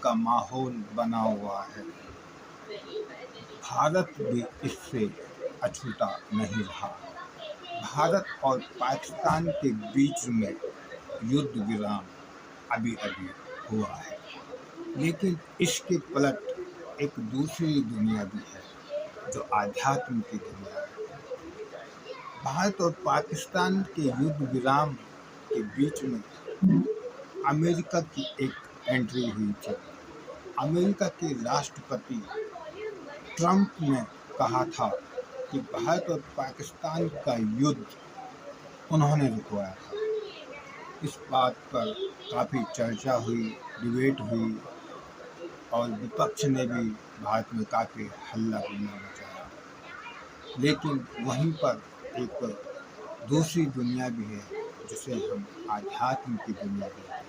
का माहौल बना हुआ है। भारत भी इससे अछूता नहीं रहा। भारत और पाकिस्तान के बीच में युद्ध विराम अभी अभी हुआ है, लेकिन इसके पलट एक दूसरी दुनिया भी है जो आध्यात्म की दुनिया है। भारत और पाकिस्तान के युद्ध विराम के बीच में अमेरिका की एक एंट्री हुई थी। अमेरिका के राष्ट्रपति ट्रंप ने कहा था कि भारत और पाकिस्तान का युद्ध उन्होंने रुकवाया था। इस बात पर काफ़ी चर्चा हुई, डिबेट हुई और विपक्ष ने भी भारत में काफ़ी हल्ला गुल्ला मचाया। लेकिन वहीं पर एक दूसरी दुनिया भी है जिसे हम आध्यात्म की दुनिया कहते हैं,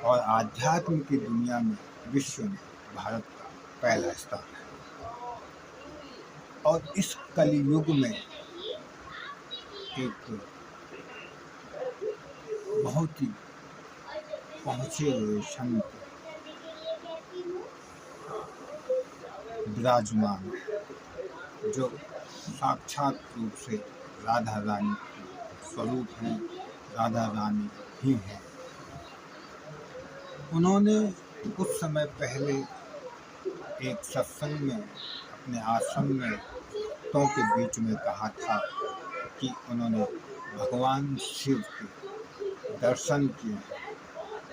और आध्यात्म की दुनिया में विश्व में भारत का पहला स्थान है। और इस कलियुग में एक बहुत ही पहुँचे हुए संत विराजमान है, जो साक्षात रूप से राधा रानी के स्वरूप हैं, राधा रानी ही हैं। उन्होंने कुछ समय पहले एक सत्संग में अपने आश्रम में भक्तों के बीच में कहा था कि उन्होंने भगवान शिव के दर्शन किए हैं।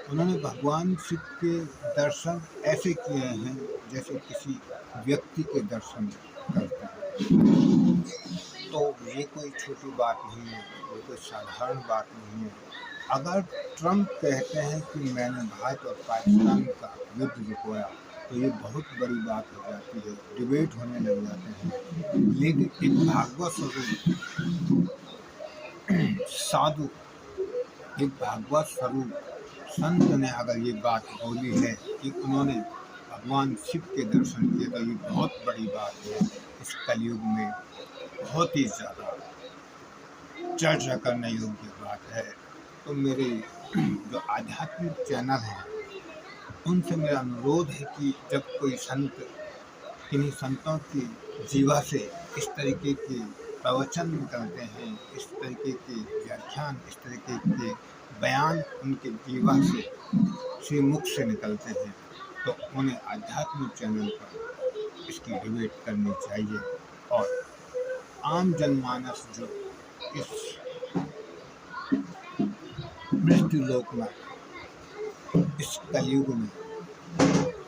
उन्होंने भगवान शिव के दर्शन ऐसे किए हैं जैसे किसी व्यक्ति के दर्शन करते हैं। तो ये कोई छोटी बात नहीं है, ये कोई साधारण बात नहीं है। अगर ट्रंप कहते हैं कि मैंने भारत और पाकिस्तान का युद्ध रुकवाया, तो ये बहुत बड़ी बात हो जाती है, डिबेट होने लग जाते हैं। लेकिन एक भागवत स्वरूप साधु, एक भागवत स्वरूप संत ने अगर ये बात बोली है कि उन्होंने भगवान शिव के दर्शन किए, तो ये बहुत बड़ी बात है। इस कलयुग में बहुत ही ज़्यादा चर्चा करने योग्य बात है। तो मेरे जो आध्यात्मिक चैनल हैं, उनसे मेरा अनुरोध है कि जब कोई संत, किन्हीं संतों की जीवा से इस तरीके के प्रवचन निकलते हैं, इस तरीके के व्याख्यान, इस तरीके के बयान उनके जीवा से, श्रीमुख से निकलते हैं, तो उन्हें आध्यात्मिक चैनल पर इसकी डिबेट करनी चाहिए। और आम जनमानस जो इस मृत्यु लोक में, इस कलयुग में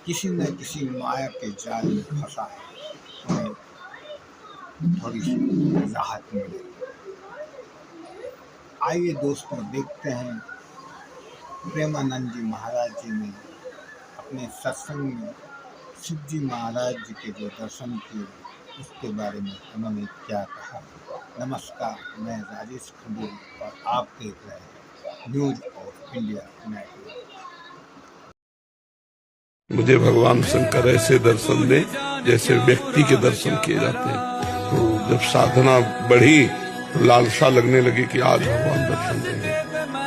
किसी न किसी माया के जाल में फंसा है, उन्हें थोड़ी सी राहत मिले। आइए दोस्तों, देखते हैं प्रेमानंद जी महाराज जी ने अपने सत्संग में शिव जी महाराज जी के जो दर्शन किए, उसके बारे में उन्होंने क्या कहा। नमस्कार, मैं राजेश खंडूरी और आप देख रहे हैं न्यूज ऑफ इंडिया नेटवर्क। मुझे भगवान शंकर ऐसे दर्शन दे जैसे व्यक्ति के दर्शन किए जाते हैं। तो जब साधना बढ़ी तो लालसा लगने लगी कि आज भगवान दर्शन देंगे।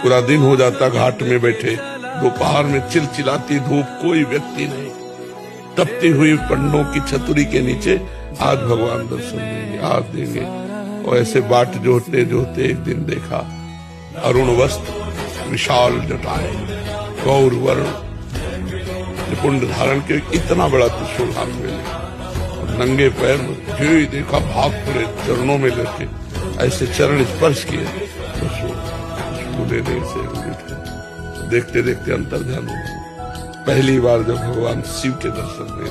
पूरा दिन हो जाता घाट में बैठे, दोपहर में चिलचिलाती धूप, कोई व्यक्ति नहीं, तपती हुई पंडों की छतरी के नीचे आज भगवान दर्शन देंगे, आज देंगे। और ऐसे बाट जोते जोते एक दिन देखा अरुण वस्त्र, विशाल जटाएं, गौर वर्ण, निपुण धारण के इतना बड़ा त्रिशूल हाथ में ले, और नंगे पैर में जो ही देखा भाग पड़े, चरणों में लेके ऐसे चरण स्पर्श किए, देखते देखते अंतर ध्यान हो। पहली बार जब भगवान शिव के दर्शन में